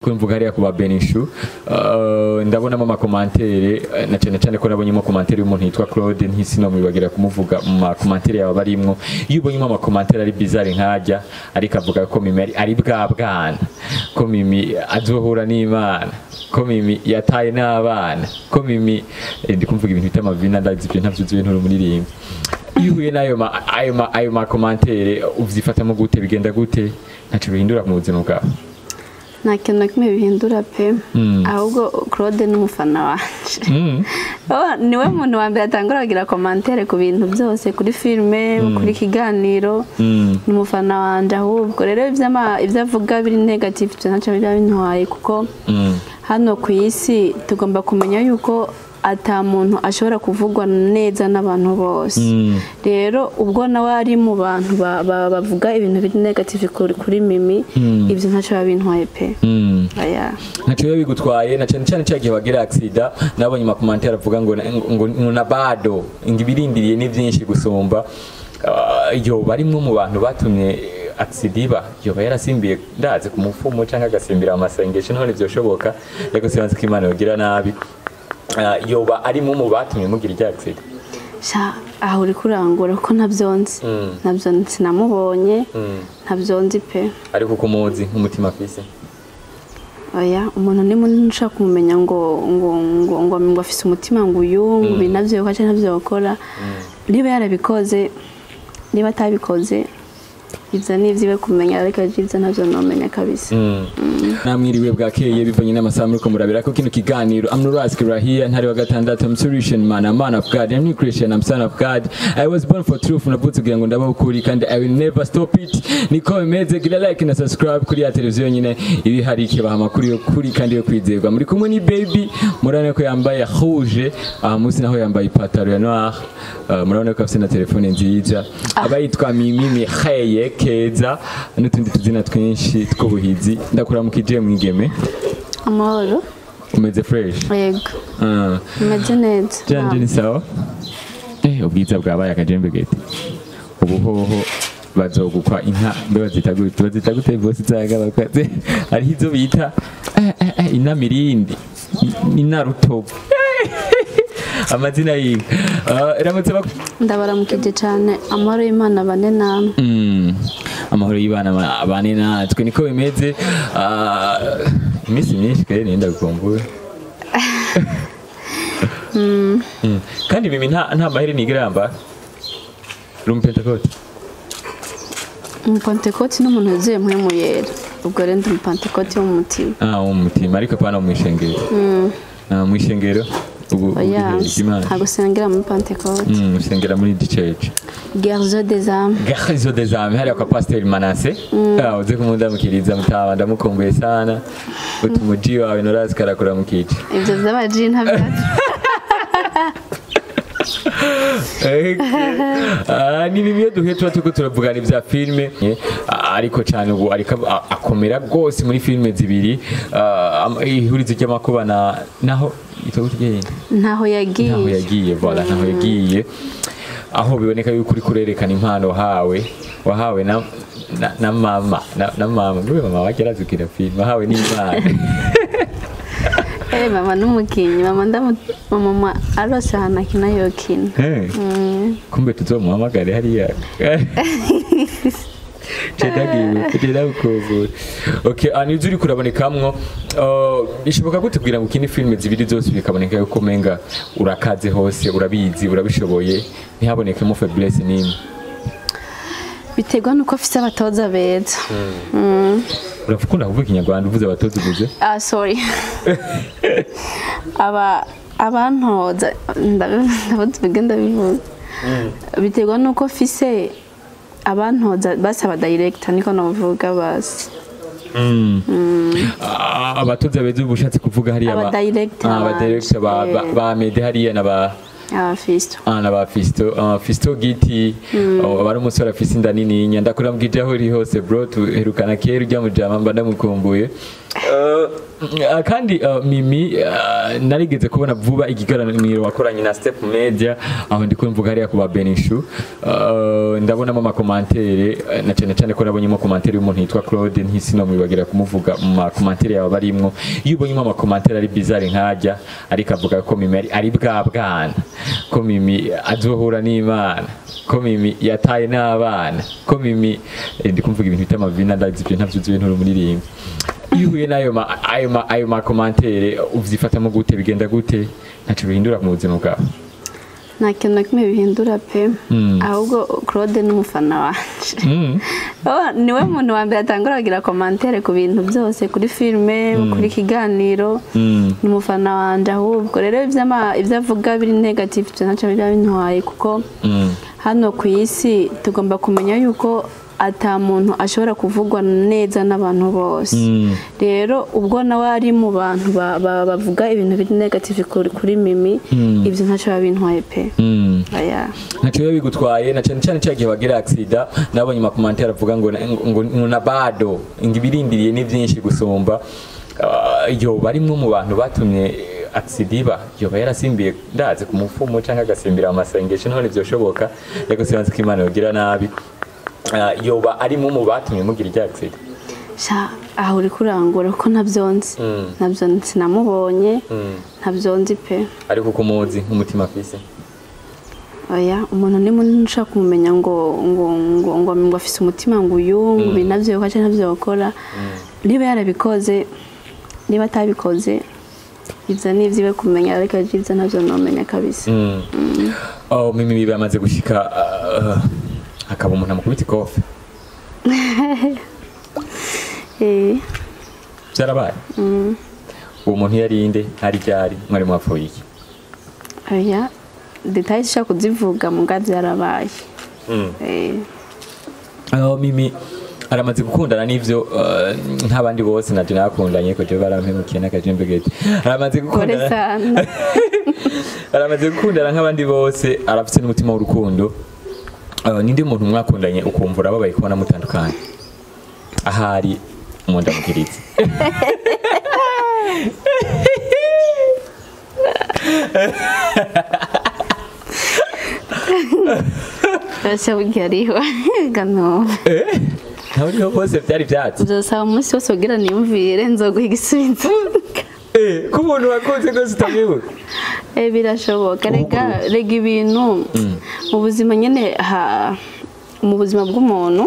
Kumvuga hariya kuba Benishu ndabonamo amakomantere na cyane ko nabonyemo komantere y'umuntu yitwa Claude ntisino mwibagira kumuvuga mu makomantere yaba barimwo iyo ubonyemo amakomantere ari bizarre nkajya ariko avuga ko Mimi ari bwana ko Mimi azohura n'Imana ko Mimi yataye n'abana ko Mimi ndi kumvuga ibintu bitamavina ndazi ibyo ntavyuzuye ibintu muririmba iyo uhuye nayo ayo makomantere uvyifatamo gute bigenda gute ntaco bihindura mu buzima bwawe nta kintu na kimwe bihindura pe ahubwo Claude n'umufana wanje niwe muntu wa mbere atangura kugira komantere ku bintu byose kuri filme kuri kiganiro n'umufana wanje ahubwo rero ivyo avuga biri negative ntacyo biba bintwaye kuko hano ku isi tugomba kumenya yuko ata muntu ashobora kuvugwa neza n'abantu bose rero ubwo nawe ari mu bantu bavuga ibintu biri negative kuri Mimi ibyo ntacyo babintwaye pe aya ntacyo bigutwaye na cyane cyagiye wagira accident nabonye makomantere avuga ngo na bado ingibirindiriye ni byinshi gusumba yo barimwe mu bantu batumye accidiba yoba yarasimbiye ndaze ku mufumo cyangwa agasimbira amasengesho none byoshoboka yego sibanze ko Imana yogira nabi yoba ari mu batumye mugira icyacide sha aho uri kurangura ko ntavyonzi ntavyonzi namubonye ntavyonzi pe ariko kumuzi nk'umutima afise oya umuntu ni muntu ushaka kumenya ngo afise umutima ngo uyu binavyo yokaje ntavyo bakora niba yarabikoze niba atabikoze ivyo nivyiwe kumenya ariko ivyo ntavyo nomenya kabisa namwiriwe bwakeye bivanye n'amasaha muri ko murabira ko kino kiganiro I'm Nurask Rahia ntari wa gatandatu I'm solution man a man of God I'm new Christian I'm son of God I was born for truth navutse kugira ngo ndabaho kuri kandi I will never stop it niko bimeze gira like na subscribe kuri ya televiziyo nyine iri hari kibaha makuru yo kuri kandi yo kwizerwa muri kumwe ni baby murane ko yambaye rouge musi naho yambaye ipataro ya noir murane ko afite na telefone nziza abayitwa Mimi Kheye Keza n'utundi tuzina twinshi tw'ubuhizi ndakuramukije mwigeme amahoro umeze fresh yego umeze neza janje ni sawa ubwiza bwabaye akajembe gete ubuhoho bazogukwa inka mbe bazita gute bose zaga bakaze ari hizo bita ina mirindi ina rutobo amazina y'inka iramutse ndabaramukije cyane amahoro y'Imana bane namwe amahoro y'Imana bane natwe niko bimeze imisi myinshi kare nenda gukumbura kandi Mimi nta maheri nigramba rumpentecote umpentecote n'umuntu uzuye mu yera ubwo rende umpentecote wo mu mutima wo mu mutima ariko pana mu ishengero mu ishengero ntabwo usengera muri Pentecote usengera muri church Garzo des âmes hariya kwa Pasteur Manase uze kumundamukiriza mutaba ndamukumbuye sana utumuji wawe Nurask arakora mukici ibyo by'abaji ntabyo ni bimwe duhetwa tuko turavugana ibya filme ariko cyane ubu ariko akomera gose muri filme zibiri ihurizo ry'amakuba naho ntaho yagiye voilà ntaho yagiye aho biboneka yuko uri kurerekana impano wahawe na mama niwe mama wagerazukira filme wahawe n'Imana mama n'umukinyi mama arosana kinayokina kumbe tuzomuhamagare hariya okay anizo uri kurabonekamwo bishoboka gute kugira ngo kini filme zibiri zose bikaboneka yuko menga urakaze hose urabizi urabishoboye ntihabonekemo faiblesse nimwe biterwa nuko afite abatoza beza urafukunda kuvuga Ikinyarwanda uvuze abatoza uvuze sorry abantoza ndabigenda bivuga biterwa nuko fise abantoza basaba director niko navuga basi abatoza beza ubushatse kuvuga hariya aba director ba mede hariya na ba Fisto giti bari umusore afise inda nini ndakuramwije aho uri hose bro tuherukana kera ujya mu jama mba ndamukumbuye kandi Mimi narigeze kubona vuba igiganiro wakoranye na Step Media aho ndi kumvuga hariya kuba Benishu ndabonamo amakomantere na cyane ko nabonyemo komantere y'umuntu yitwa Claude ntisino mwibagira kumuvuga mu makomantere yawe barimwo iyo ubonyemo amakomantere ari bizarre nkajya ariko avuga ko Mimi ari bwa bwana ko Mimi azohura n'Imana ko Mimi yataye n'abana ko Mimi ndi kumvuga ibintu bita amavina ndazi ibyo ntavyuze ibintu umuririmba iyo uhuye ayo makomantere uvyifatamo gute bigenda gute ntaco bihindura mu buzima bwawe nta kintu na kimwe bihindura pe ahubwo Claude n'umufana wanje niwe muntu wa mbere atangura kugira komantere ku bintu byose kuri filme kuri kiganiro n'umufana wanje ahubwo rero ivyo avuga biri negative byo ntaco bintwaye kuko hano ku isi tugomba kumenya yuko ata muntu ashobora kuvugwa neza n'abantu bose rero ubwo nawe ari mu bantu bavuga ibintu biri negative kuri Mimi ibyo ntaco babintwaye pe aya ntaco bigutwaye na cyane cyagiye bagira accident nabonye makomantere avuga ngo na bado ingibirindiriye ni byinshi gusumba yo barimwe mu bantu batumye accident yoba yarasimbiye ndaze ku mufumo cyangwa agasimbira amasengesho none byoshoboka yego sibanze ko Imana yogira nabi yoba ari mu batumye mugira ijya accident aho uri kurangura ko ntabyonzi sinamubonye ntabyonzi pe ariko kumuzi nk'umutima afise oya umuntu ni munini ushaka kumenya ngo afise umutima ngo uyu binavyo ko cyane navyo bakora niba yarabikoze niba atabikoze ivyo nivyiwe kumenya ariko ivyo navyo nomenya kabisa Mimi bamaze gushika akaba umuntu amukubita ikofe byarabaye uwo muntu yarinde hari ryari mwari mwapfuye iki oya details ushaka kuzivuga mu gazi yarabaye Mimi aramaze gukundana n'ivyo nk'abandi bose naje nakundanye ko je barampemukiye n'akajembe gete aramaze gukundana nk'abandi bose arafite n'umutima w'urukundo nindi muntu mwakundanye ukumvura babaye kubona mutandukanye ahari umunda mukirize Asa bigariho gano ntabwo bose byari byatsi uzasaba umunsi wose ugira niyumvire nzoguha igisubizo ko umuntu wakunze rwose utamwibuka birashoboka rega ibintu mu buzima nyene mu buzima bw'umuntu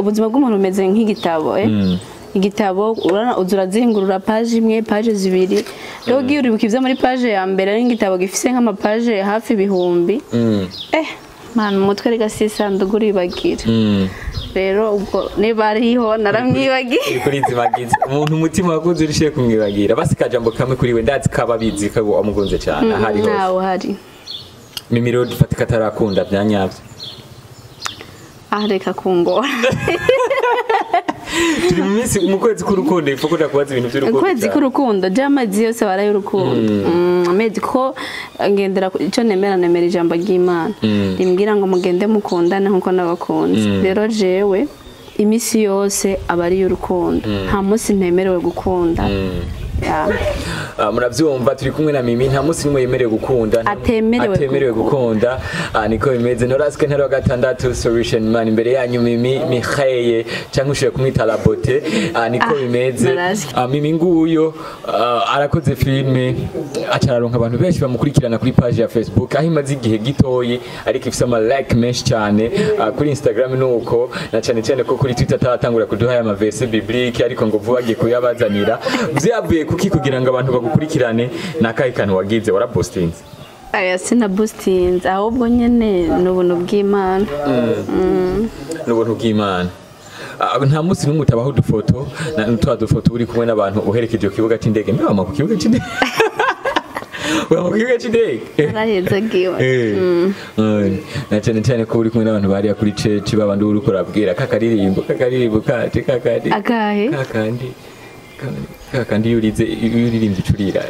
ubuzima bw'umuntu bumeze nk'igitabo igitabo urazingurura page imwe page zibiri rero ugiye uribuka ivyo muri page ya mbere ari igitabo gifise nk'amapaje hafi ibihumbi man umutwe rega sisandugu uribagira rero ubwo niba ariho naramwibagiye kuri zimagize umuntu umutima wakunze urishiye kumwibagira basikajambo kamwe kuri we ndazi kababizi ko amugunze cyane ahari hose nawe hari Mimi rero dufatika atarakunda byanyavyo reka kungora turi mu minsi mu kwezi k'urukundo ifuko ndakubaza ibintu by'urukundo kwezi k'urukundo by'amazi yose baraye urukundo amezi ko ngendera ico nemera ijambo ry'Imana rimbwira ngo mugende mukundane nkuko nabakunze rero jewe imisi yose abari y'urukundo nta munsi ntemerewe gukunda muravyumva turi kumwe na Mimi nta munsi nimwe yemerewe gukunda atemerewe gukunda niko bimeze noraske ntero gatandatu solution man imbere yanyu Mimi Mihaye cyangwa ushiye kumwita la beauté niko bimeze Mimi nguyo arakoze filme acararonka abantu benshi bamukurikirana kuri page ya Facebook aho imaze igihe gitoyi ariko ifise ama like menshi cyane kuri Instagram nuko na cyane ko kuri Twitter taratangura kuduha ama verse biblique ariko ngo vuba giye kuyabazanira vyavuye kuki kugira ngo abantu bagukurikirane nakaye kantu wagize wara postinze aya sina postinze ahubwo nyene n'ubuntu bw'Imana n'ubuntu bw'Imana nta munsi n'umwe utabaho udufoto n'utwa dufoto uri kumwe n'abantu uherekeje ku kibuga c'indege mbe bama ku kibuga c'indege wama ku kibuga c'indege araheza giwe na cyane ko uri kumwe n'abantu bari kuri church babandi uri kurabwira kakaririmbo kati akahe kandi yuririmbe icurira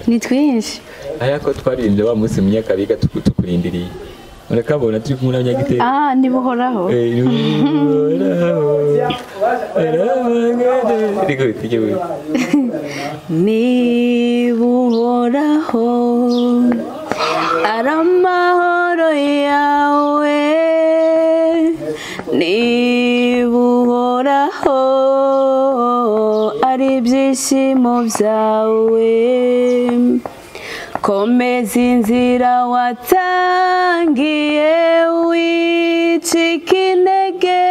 ni twinshi ayako twaririmbye wa munsi mu myakabiga tukurindiriye urakabona turi kumwe n'abanyagitego ni buhoraho niba uhoraho ari amahoro yawe, niba uhoraho ari ibyishimo byawe, komeza inzira watangiye wicika intege,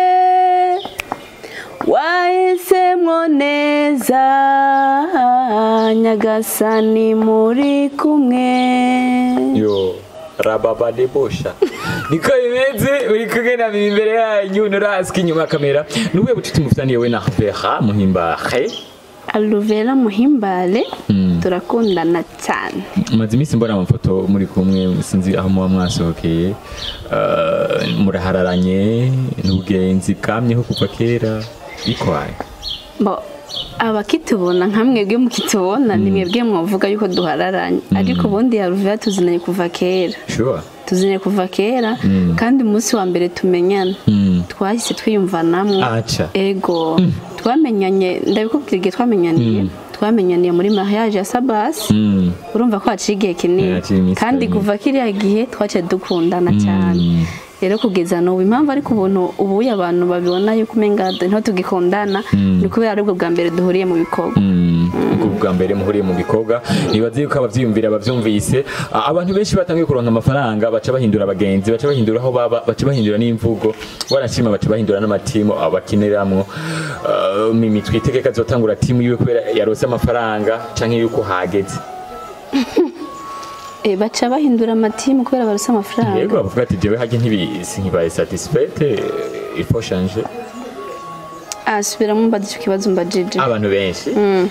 wahisemo neza nyagasani muri kumwe. Yo rababa de bosha niko bimeze uri kugenda imbere yanyu nuraski inyuma kamera. Nubuye bucuti mufitaniye we na Vera Muhimbare? Aluvera Muhimbare turakundana cyane. Maze iminsi mbona amafoto muri kumwe, sinzi aho muba mwasohokeye, murahararanye n'ubugenzi kamyeho kuva kera ikwaye. Abakitubona nkamwebwe mukitubona ni mwebwe mwavuga yuko duhararanye, ariko ubundi Aluvera tuzinanye kuva kera. Sure. Tuzinanye kuva kera kandi umunsi wa mbere tumenyana twahise twiyumvanamwo. Ego twamenyanye, ndabikubwira igihe twamenyaniye muri mariage ya Sabasi. Urumva ko haciye igihe kinini kandi kuva kiriya gihe twaciye dukundana cyane. Rero kugeza n'ubu impamvu ariko ubu abantu babibona yuko umenga nto tugikundana ni kubera aribwo bwa mbere duhuriye mu bikorwa. Bwa mbere muhuriye mu bikorwa, nibaze yuko abavyumvira bavyumvise. Abantu benshi batangiye kuronka amafaranga baca bahindura abagenzi, baca bahindura aho baba, baca bahindura n'imvugo, barashima baca bahindura n'amatimu abakiniramwo. Mimi twitegeka azotangura timu yiwe kubera yarose amafaranga canke yuko hageze. Baca bahindura amatimu kubera barose amafaranga. Yego bavuga ati jewe hage ntibaye satisfaite, il faut changer. Asubira mu mbadisho kibazo mbajije. Abantu benshi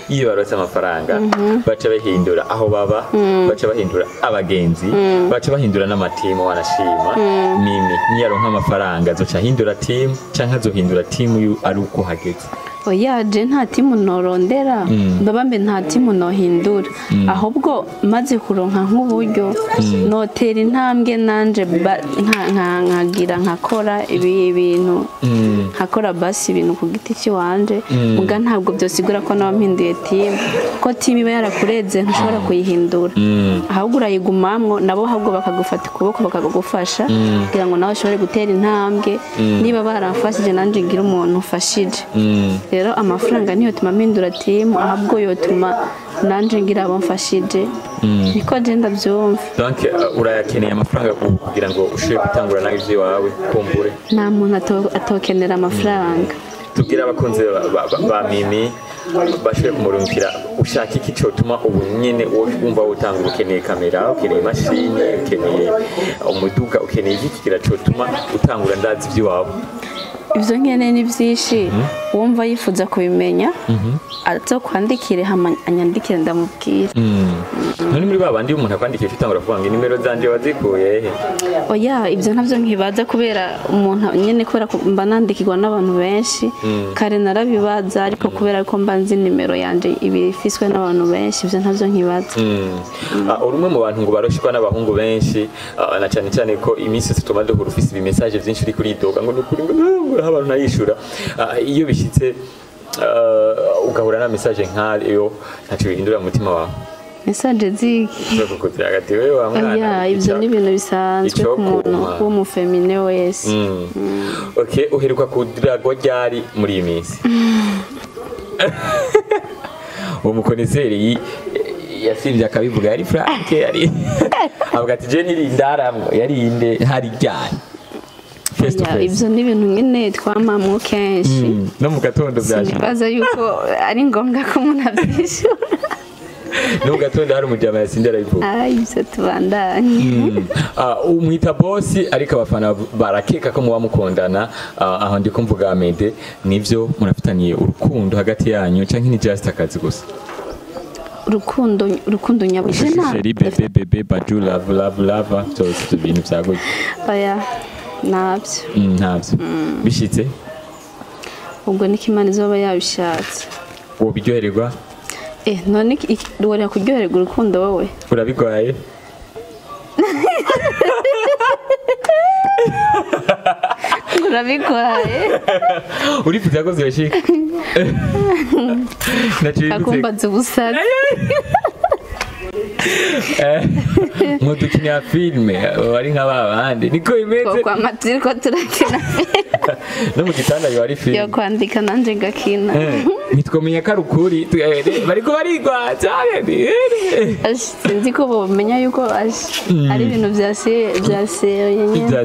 iyo barose amafaranga baca bahindura aho baba, baca bahindura abagenzi, baca bahindura n'amatimu wanashima. Mimi niyaronka amafaranga azoca hindura timu canke azohindura timu ari uko hageze. Oya je nta timu norondera, mbabambe nta timu nohindura, ahubwo maze kuronka nk'uburyo notera intambwe nanje nkagira nkakora ibintu, nkakora basi ibintu ku giti cy'iwanje, muga ntabwo byosigura ko nabampinduye timu, ko timu iba yarakureze ntushobora kuyihindura, ahubwo urayigumamwo nabo ahubwo bakagufata ukuboko bakagufasha kugira ngo nawe ushobore gutera intambwe, niba baramfashije nanje ngira umuntu ufashije. Rero amafaranga niyo tuma mpindura timu, ahubwo yotuma nanje ngira abo mfashije, niko je ndavyumva. Donc urayakeneye amafaranga kugira ngo ushobore gutangura nawe ivyo wawe kumbure? Nta muntu atokenera amafaranga. Tubwira abakunzi ba Mimi bashobore kumurungikira ushaka iki cyotuma ubu nyene wumva utangura, ukeneye kamera, ukeneye mashini, ukeneye umuduga, ukeneye iki kigira cyotuma utangura ndazi ivyo wawe? Ivyo nkene ni vyishi wumva yifuza kubimenya azo kwandikire anyandikire ndamubwira. None muri babandi umuntu akwandikira utangura kuvuga ngo nimero zanje wazikuye he? Oya ivyo ntavyo nkibaza kubera umuntu nyene kubera mba nandikirwa n'abantu benshi, kare narabibaza ariko kubera ko mba nzi nimero yanje ibifiswe n'abantu benshi ivyo ntavyo nkibaza. Urumwe mu bantu ngo baroshikwa n'abahungu benshi, na cyane cyane ko iminsi tutuma duhura ufise ibi message byinshi uri kuri doga ngo nukuri ngo abantu nayishura, iyo bishitse ugahura na message nk'ayo ntacyo bihindura mu mutima wawe? Message ziki zokukutira hagati wewe wa mwana? Ivyo ni ibintu bisanzwe ku muntu w'umufemine wese. Okay, uheruka kudirago ryari muri iyi minsi? Uwo mukoneseri yasivye akabivuga yari Frank, yari avuga ati je ntirindaramwo, yari inde hari ryari? Ivyo ni ibintu nyene twamamwo kenshi no mu gatondo byaje. Sinibaza yuko ari ngombwa ko umuntu avyishura. No mu gatondo hari umujama yasindera ivuga. Ivyo tubandanye. Umwita bosi ariko abafana barakeka ko muba mukundana, aho ndi kumvuga Mede, nivyo murafitaniye urukundo hagati yanyu canke ni just akazi gusa? Urukundo nyabujena. Sheri bebe baju love byose ibintu byagoye. Oya ntabyo bishitse ubwo nikimana izoba yabishatse uwo biryohererwa. None wari kuryohererwa urukundo wowe urabigoye? urabikwaye urifuza ko zibashika akumbaza ubusare mudukinira filime wari nk'ababandi niko imeze kwa matiri ko turakina no mu gitanda yari filime yo kwandika nanje ngakina nitwomenya ko ari ukuri bariko barigwa cyane sinzi ko bomenya yuko ari ibintu bya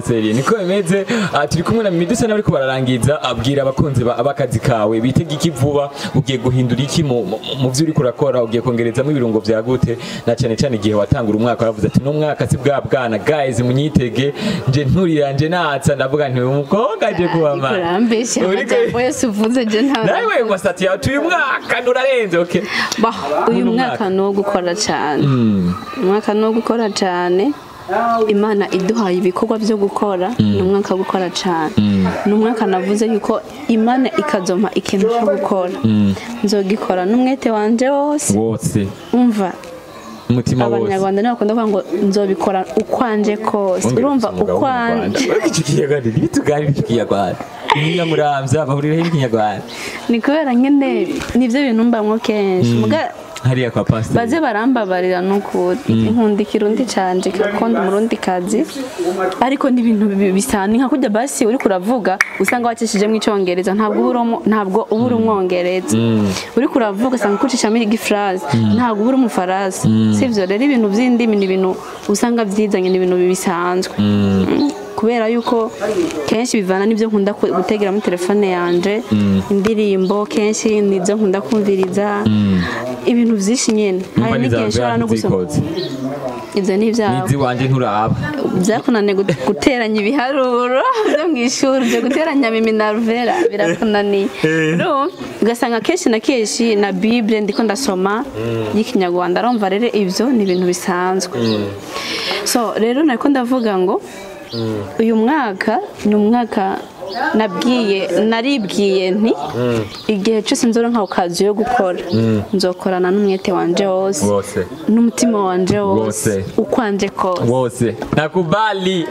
serie niko imeze turi kumwe na Midusa n'abariko bararangiza abwira abakunzi abakazi kawe bitega iki vuba ugiye guhindura iki mu byo uri kurakora ugiye kongerezamo ibirungo vya gute na cyane igihe watangura umwaka waravuze ati no mwaka si bwa bwana guys munyitege nje nturiranje natsa ndavuga nti umukobwa aje kubama urambeshe amajambo yose uvuze je nta nawe wasati ya uyu mwaka ndurarenze okay uyu mwaka no gukora cyane umwaka no gukora cyane Imana iduhaye ibikorwa byo gukora n'umwaka gukora cyane n'umwaka navuze yuko Imana ikazoma ikintu cyo gukora nzogikora n'umwete wanje wose umva umutima wose abanyarwanda nibo bakunda kuvuga ngo nzobikora ukwanje kose urumva ukwanje ikinyarwanda nitugari ikinyarwanda inyamuramvya bahurira ikinyarwanda ni kubera nyene nivyo bintu mbamwo kenshi muga hariya kwa pastor baze barambabarira n'ukuri inkunda ikirundi canje kakunda umurundi kazi ariko n'ibintu bisana nka kujya basi uri kuravuga usanga wacishije mu icongereza ntabwo ubura umwongereza uri kuravuga usanga kucisha muri gifrase ntabwo ubura umufaransa sivyo rero ibintu vy'indimi ni ibintu usanga vyizanye ni ibintu bisanzwe kubera yuko kenshi bivana n'ibyo nkunda gutegera muri telefone yanje indirimbo kenshi nibyo nkunda kumviriza ibintu vyinshi nyene hari n'igihe nshobora no gusoma ivyo ni ivyawe nizi wanje nturaba vyakunaniye guteranya ibiharuro byo mw'ishuri byo guteranya minervera birakunaniye ugasanga kenshi na kenshi na bible ndiko ndasoma y'ikinyarwanda arumva rero ivyo ni ibintu bisanzwe so rero nariko ndavuga ngo uyu mwaka ni umwaka naribwiye nti igihe cyose nzora nka okazi yo gukora nzokorana n'umwete wanje wose n'umutima wanje wose ukwanje wose nakubali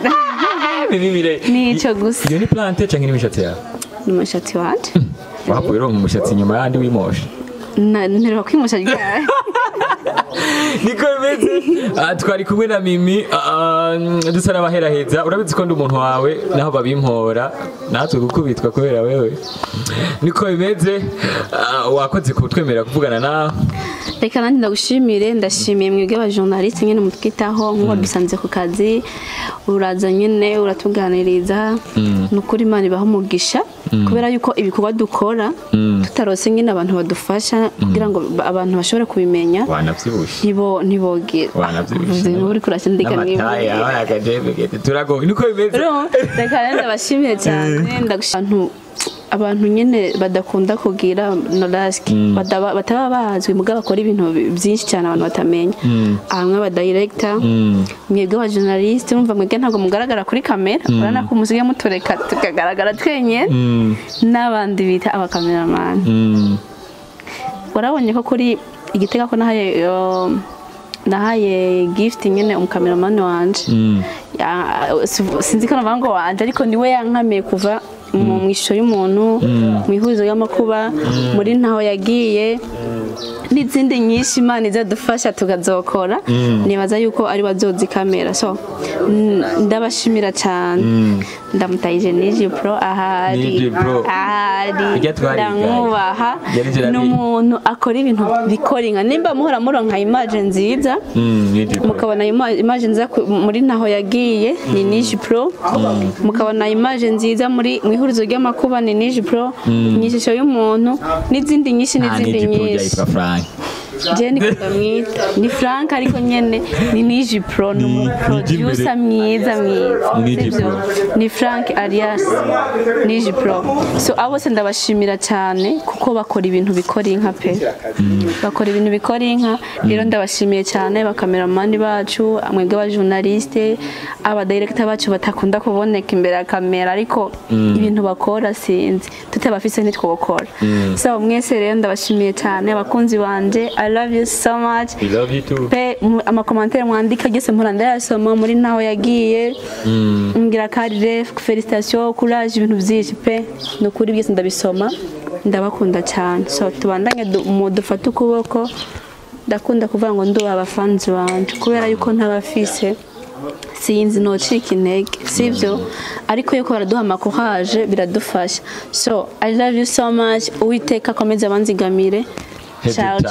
nico gusa iyo ni plante canke n'imishatsi yawe n'umushatsi wanje wakuye ronka umushatsi nyuma yandi wimosha nterwa kwimusha ryawe niko bimeze twari kumwe na Mimi dusa n'abaheraheza urabizi ko ndi umuntu wawe naho babimpora natwe gukubitwa kubera wewe niko bimeze wakoze kutwemera kuvugana nawe reka nandi ndagushimire ndashimiye mwebwe abajournaliste nyene mutwitaho nkuko dusanze ku kazi uraza nyene uratuganiriza nukuri Imana ibaho umugisha kubera yuko ibikorwa dukora tutarose nyene abantu badufasha kugira ngo abantu bashobore kubimenya wanavyibushe ntibogira wanavyibushe uri kurasindika niba turago niko bimeze reka rero ndabashimiye cyane ndagushimira abantu nyene badakunda kugira noraski bataba bazwi mugabo bakora ibintu byinshi cyane abantu batamenya amwe aba director mwebwe aba journalist umva mwebwe ntabwo mugaragara kuri kamera urana ko musige mutureka tukagaragara twenye n'abandi bita aba cameraman warabonye ko kuri igitega ko nahaye gift nyene umukameraman wanje sinzi ko navango wanje ariko niwe yankamiye kuva mu mwisho y'umuntu mu ihurizo y'amakuba muri ntaho yagiye n'izindi nyinshi Imana izadufasha tukazokora nibaza yuko ari bazozi kamera so ndabashimira cyane ndamutayije Niji Pro ahari ndamwubaha n'umuntu akora ibintu bikoringa nimba muhora muronka image nziza mukabona image nziza muri naho yagiye ni Niji Pro mukabona image nziza muri mwihurizo ry'amakuba ni Niji Pro inyishisho y'umuntu n'izindi nyinshi Jenny Kudamwita ni Frank ariko nyene ni Niji Pro no producer mwiza ni Frank alias Niji Pro so abo se ndabashimira cyane kuko bakora ibintu bikora inka pe bakora ibintu bikora inka rero ndabashimiye cyane bakameramani bacu amwebwe aba journaliste aba director bacu batakunda kuboneka imbere ya kamera ariko ibintu bakora sinzi tutabafise nitwo gukora so mwese rero ndabashimiye cyane abakunzi banje I love you so much. We love you too. Pe amakomantere mwandika gese mpora ndayasoma muri naho yagiye ngira karire felicitation courage ibintu byinshi pe nukuri byose ndabisoma ndabakunda cyane so tubandanye dufata ukuboko ndakunda kuvuga ngo ndo abafanzi banje kubera yuko ntabafise sinzi nocika intege sivyo ariko yuko baraduha amakohaje biradufasha so I love you so much uwiteka komeza banzigamire ciao